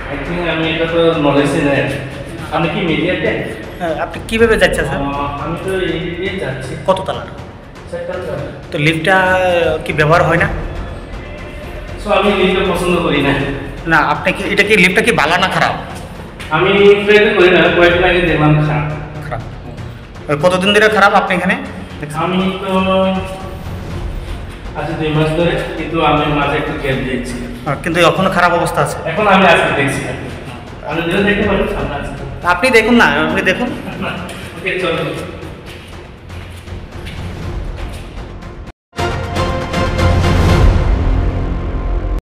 I think আমি এটা তো নলেজই নেই। আপনি কি মিডিয়াতে? আপনি কীভাবে যাচ্ছেন স্যার? আমি তো এই দিয়ে যাচ্ছি। কত তালার? সেক্টর তো লিফটটা কি ব্যবহার হয় না? সো আমি লিফটটা পছন্দ করি না। না, আপনি কি এটা কি লিফটটা কি ভালো না খারাপ? আমি ট্রেনে করি না, কয়েকদিন আগে দেখলাম খারাপ। খারাপ। কতদিন ধরে খারাপ আপনি এখানে? আমি তো আজ 2 মাস ধরে, কিন্তু আমি মাঝে একটু গ্যাপ দিয়েছি। কিন্তু এখনো খারাপ অবস্থা আছে। এখন আমি আজকে দেখছি, আমি নিজে দেখতে পারি সামনে আছে। আপনি দেখুন না, আপনি দেখুন। ওকে চলো।